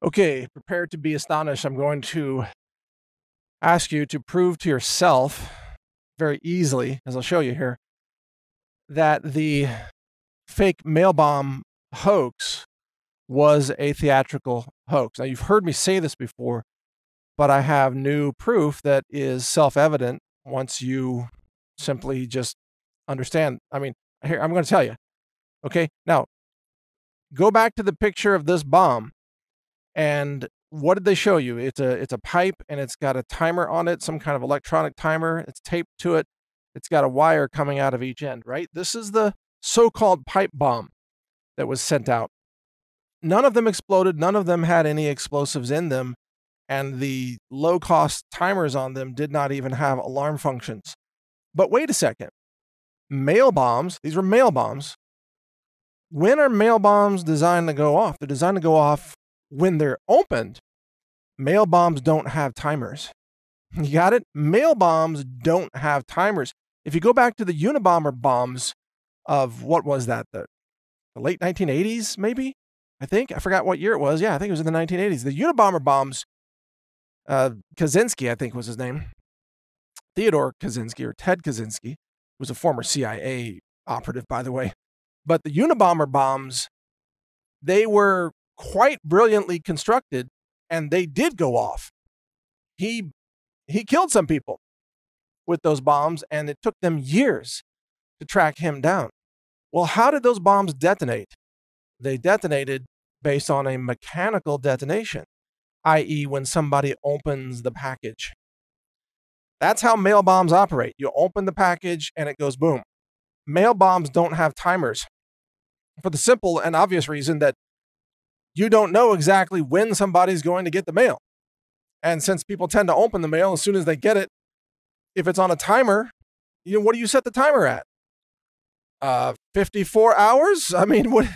Okay, prepare to be astonished. I'm going to ask you to prove to yourself very easily, as I'll show you here, that the fake mail bomb hoax was a theatrical hoax. Now, you've heard me say this before, but I have new proof that is self-evident once you simply just understand. I mean, here, I'm going to tell you. Okay, now go back to the picture of this bomb. And what did they show you? It's a pipe, and it's got a timer on it, some kind of electronic timer. It's taped to it. It's got a wire coming out of each end, right? This is the so-called pipe bomb that was sent out. None of them exploded. None of them had any explosives in them. And the low-cost timers on them did not even have alarm functions. But wait a second. Mail bombs, these were mail bombs. When are mail bombs designed to go off? They're designed to go off when they're opened. Mail bombs don't have timers. You got it? Mail bombs don't have timers. If you go back to the Unabomber bombs of, what was that, the late 1980s, maybe? I forgot what year it was. Yeah, I think it was in the 1980s. The Unabomber bombs, Kaczynski, I think was his name. Theodore Kaczynski, or Ted Kaczynski, was a former CIA operative, by the way. But the Unabomber bombs, they were quite brilliantly constructed, and they did go off. He killed some people with those bombs, and it took them years to track him down. Well, how did those bombs detonate? They detonated based on a mechanical detonation, i.e. when somebody opens the package. That's how mail bombs operate. You open the package and it goes boom. Mail bombs don't have timers for the simple and obvious reason that you don't know exactly when somebody's going to get the mail. And since people tend to open the mail as soon as they get it, if it's on a timer, what do you set the timer at? 54 hours? I mean, what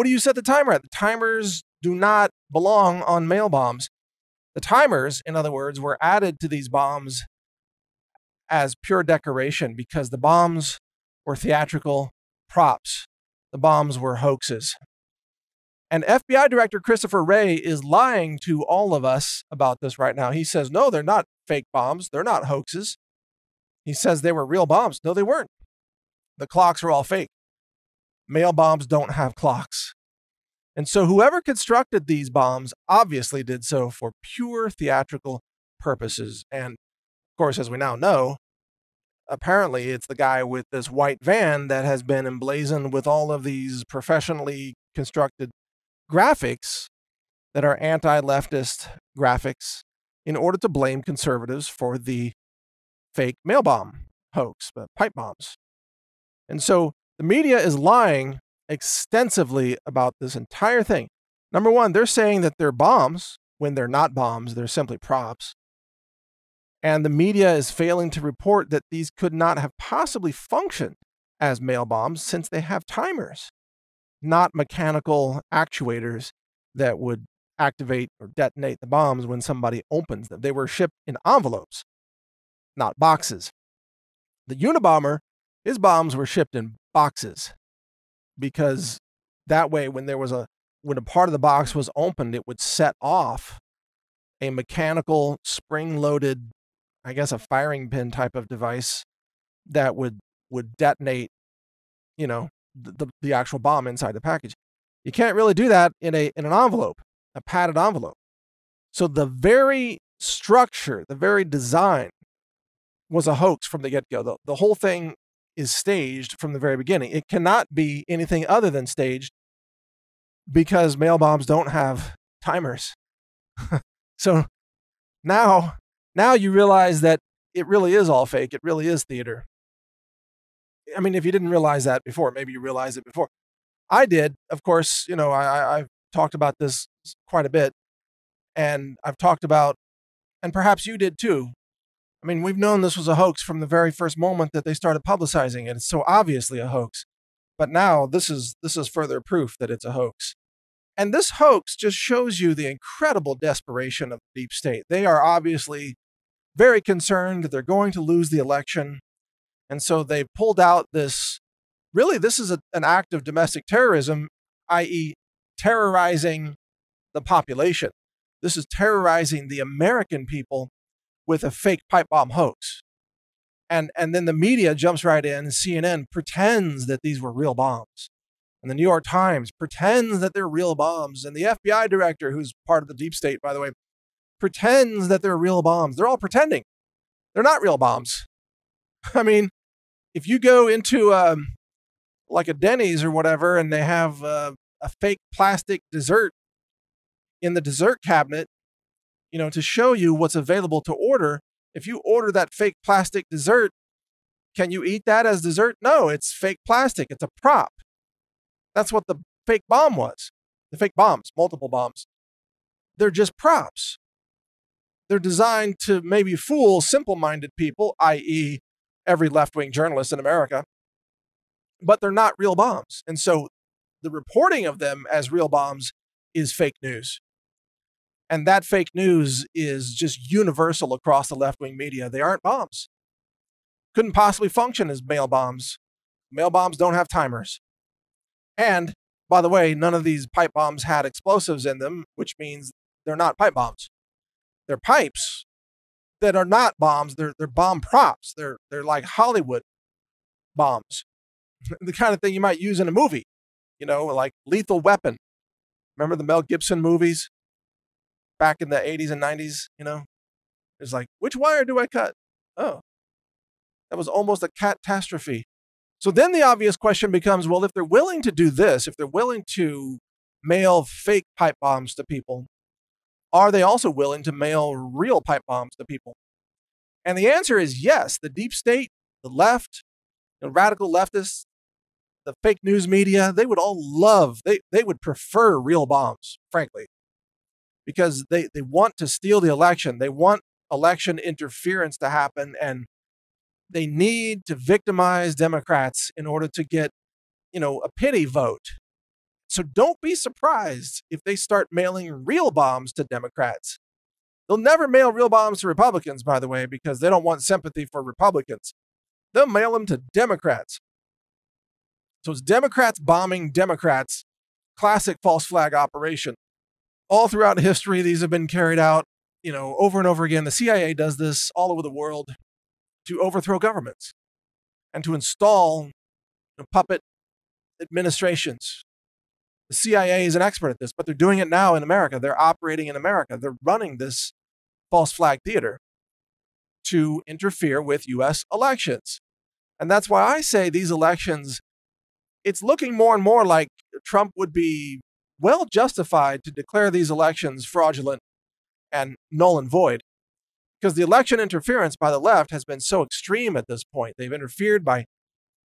do you set the timer at? The timers do not belong on mail bombs. The timers, in other words, were added to these bombs as pure decoration because the bombs were theatrical props. The bombs were hoaxes. And FBI Director Christopher Wray is lying to all of us about this right now. He says, no, they're not fake bombs. They're not hoaxes. He says they were real bombs. No, they weren't. The clocks were all fake. Mail bombs don't have clocks. And so whoever constructed these bombs obviously did so for pure theatrical purposes. And of course, as we now know, apparently it's the guy with this white van that has been emblazoned with all of these professionally constructed graphics that are anti-leftist graphics in order to blame conservatives for the fake mail bomb hoax, pipe bombs. And so the media is lying extensively about this entire thing. Number one, they're saying that they're bombs when they're not bombs. They're simply props. And the media is failing to report that these could not have possibly functioned as mail bombs since they have timers, not mechanical actuators that would activate or detonate the bombs when somebody opens them. They were shipped in envelopes, not boxes. The Unabomber, his bombs were shipped in boxes because that way when a part of the box was opened, it would set off a mechanical spring-loaded, I guess a firing pin type of device that would detonate, the actual bomb inside the package. You can't really do that in an envelope, a padded envelope. So the very structure, the very design was a hoax from the get-go. The whole thing is staged from the very beginning. It cannot be anything other than staged because mail bombs don't have timers. So now you realize that it really is all fake. It really is theater. I mean, if you didn't realize that before, maybe you realized it before. I did. Of course, I've talked about this quite a bit, and I've talked about, and perhaps you did too. I mean, we've known this was a hoax from the very first moment that they started publicizing it. It's so obviously a hoax. But now this is further proof that it's a hoax. And this hoax just shows you the incredible desperation of the deep state. They are obviously very concerned that they're going to lose the election. And so they pulled out this, really, this is an act of domestic terrorism, i.e. terrorizing the population. This is terrorizing the American people with a fake pipe bomb hoax. And then the media jumps right in. CNN pretends that these were real bombs. And the New York Times pretends that they're real bombs. And the FBI director, who's part of the deep state, by the way, pretends that they're real bombs. They're all pretending. They're not real bombs. I mean, if you go into like a Denny's or whatever, and they have a fake plastic dessert in the dessert cabinet, to show you what's available to order, if you order that fake plastic dessert, can you eat that as dessert? No, it's fake plastic. It's a prop. That's what the fake bomb was. The fake bombs, multiple bombs. They're just props. They're designed to maybe fool simple-minded people, i.e., every left-wing journalist in America, but they're not real bombs. And so the reporting of them as real bombs is fake news. And that fake news is just universal across the left-wing media. They aren't bombs. Couldn't possibly function as mail bombs. Mail bombs don't have timers. And, by the way, none of these pipe bombs had explosives in them, which means they're not pipe bombs. They're pipes that are not bombs. They're bomb props. They're like Hollywood bombs. The kind of thing you might use in a movie, like Lethal Weapon. Remember the Mel Gibson movies back in the 80s and 90s? It's like, which wire do I cut? Oh, that was almost a catastrophe. So then the obvious question becomes, well, if they're willing to do this, if they're willing to mail fake pipe bombs to people, are they also willing to mail real pipe bombs to people? And the answer is yes. The deep state, the left, the radical leftists, the fake news media, they would all they would prefer real bombs, frankly, because they want to steal the election. They want election interference to happen, and they need to victimize Democrats in order to get, a pity vote. So don't be surprised if they start mailing real bombs to Democrats. They'll never mail real bombs to Republicans, by the way, because they don't want sympathy for Republicans. They'll mail them to Democrats. So it's Democrats bombing Democrats. Classic false flag operation. All throughout history, these have been carried out, over and over again. The CIA does this all over the world to overthrow governments and to install puppet administrations. The CIA is an expert at this, but they're doing it now in America. They're operating in America. They're running this false flag theater to interfere with U.S. elections. And that's why I say these elections, it's looking more and more like Trump would be well justified to declare these elections fraudulent and null and void. Because the election interference by the left has been so extreme at this point. They've interfered by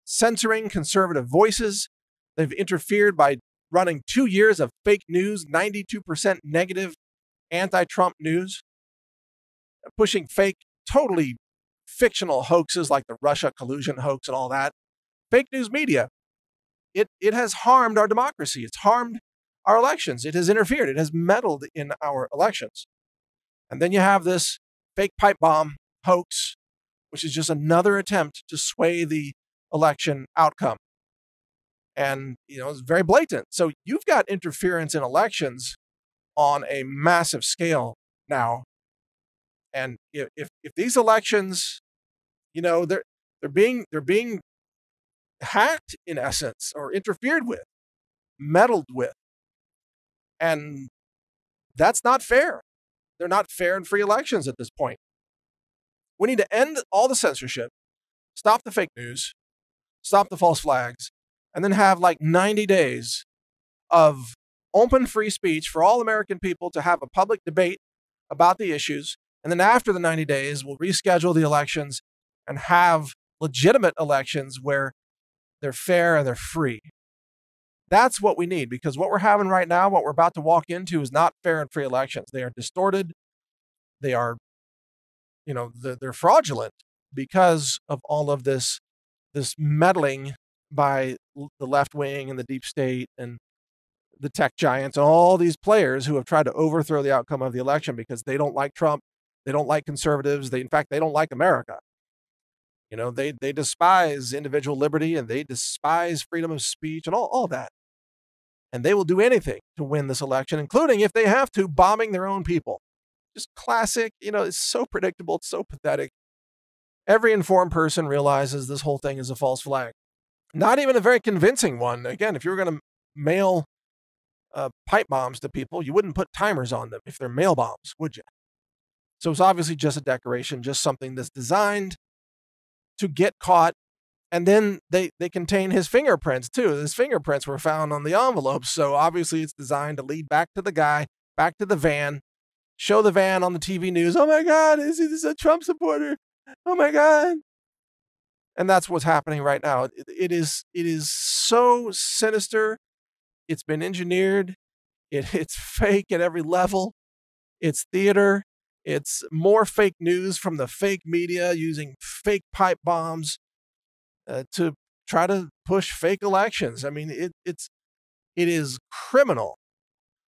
censoring conservative voices. They've interfered by running 2 years of fake news, 92% negative anti-Trump news, pushing fake, totally fictional hoaxes like the Russia collusion hoax and all that. Fake news media. It has harmed our democracy. It's harmed our elections. It has interfered. It has meddled in our elections. And then you have this fake pipe bomb hoax, which is just another attempt to sway the election outcome. And, it's very blatant. So you've got interference in elections on a massive scale now. And if these elections, they're being hacked in essence, or interfered with, meddled with. And that's not fair. They're not fair and free elections at this point. We need to end all the censorship, stop the fake news, stop the false flags, and then have like 90 days of open free speech for all American people to have a public debate about the issues. And then after the 90 days, we'll reschedule the elections and have legitimate elections where they're fair and they're free. That's what we need, because what we're having right now, what we're about to walk into, is not fair and free elections. They are distorted. They are, they're fraudulent because of all of this meddling by the left wing and the deep state and the tech giants and all these players who have tried to overthrow the outcome of the election because they don't like Trump. They don't like conservatives. In fact, they don't like America. They despise individual liberty, and they despise freedom of speech and all that. And they will do anything to win this election, including, if they have to, bombing their own people. Just classic. It's so predictable. It's so pathetic. Every informed person realizes this whole thing is a false flag. Not even a very convincing one. Again, if you were going to mail pipe bombs to people, you wouldn't put timers on them if they're mail bombs, would you? So it's obviously just a decoration, just something that's designed to get caught. And then they contain his fingerprints, too. His fingerprints were found on the envelopes. So obviously it's designed to lead back to the guy, back to the van, show the van on the TV news. Oh, my God, is this a Trump supporter? Oh, my God. And that's what's happening right now. It is so sinister. It's been engineered. It's fake at every level. It's theater. It's more fake news from the fake media using fake pipe bombs to try to push fake elections. I mean, it is criminal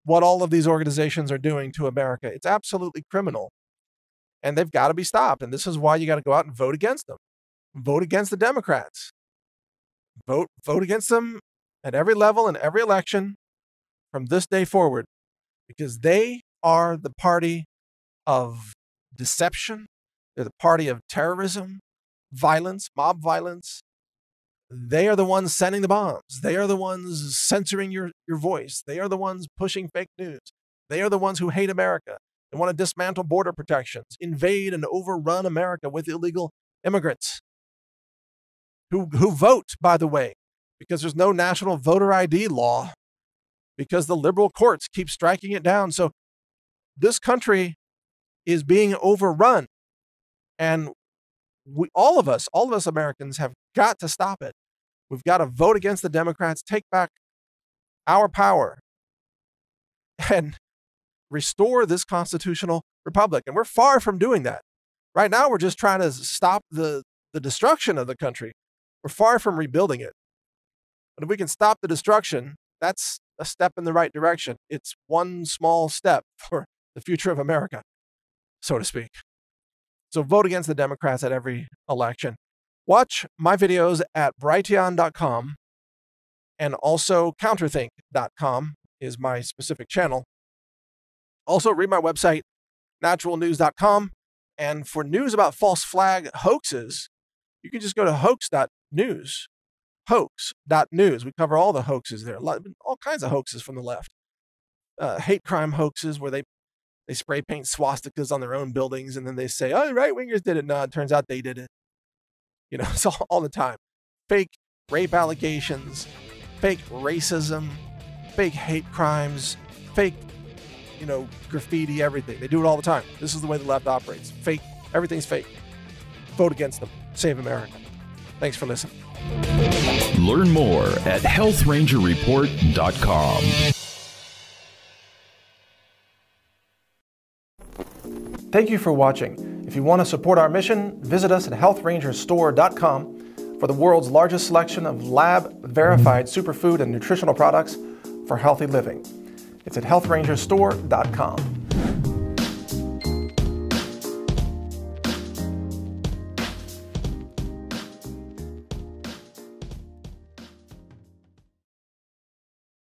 what all of these organizations are doing to America. It's absolutely criminal. And they've got to be stopped. And this is why you got to go out and vote against them. Vote against the Democrats. Vote against them at every level in every election from this day forward, because they are the party of deception. They're the party of terrorism, violence, mob violence. They are the ones sending the bombs. They are the ones censoring your voice. They are the ones pushing fake news. They are the ones who hate America. They want to dismantle border protections, invade and overrun America with illegal immigrants who vote, by the way, because there's no national voter ID law, because the liberal courts keep striking it down. So this country is being overrun. And all of us Americans have got to stop it. We've got to vote against the Democrats, take back our power, and restore this constitutional republic. And we're far from doing that. Right now, we're just trying to stop the destruction of the country. We're far from rebuilding it. But if we can stop the destruction, that's a step in the right direction. It's one small step for the future of America, so to speak. So vote against the Democrats at every election. Watch my videos at Brighteon.com, and also Counterthink.com is my specific channel. Also read my website, naturalnews.com. And for news about false flag hoaxes, you can just go to hoax.news. Hoax.news. We cover all the hoaxes there. All kinds of hoaxes from the left. Hate crime hoaxes where they spray paint swastikas on their own buildings and then they say, oh, the right-wingers did it. No, it turns out they did it. It's all the time. Fake rape allegations, fake racism, fake hate crimes, fake, graffiti, everything. They do it all the time. This is the way the left operates. Fake. Everything's fake. Vote against them. Save America. Thanks for listening. Learn more at healthrangerreport.com. Thank you for watching. If you want to support our mission, visit us at healthrangerstore.com for the world's largest selection of lab-verified superfood and nutritional products for healthy living. It's at healthrangerstore.com.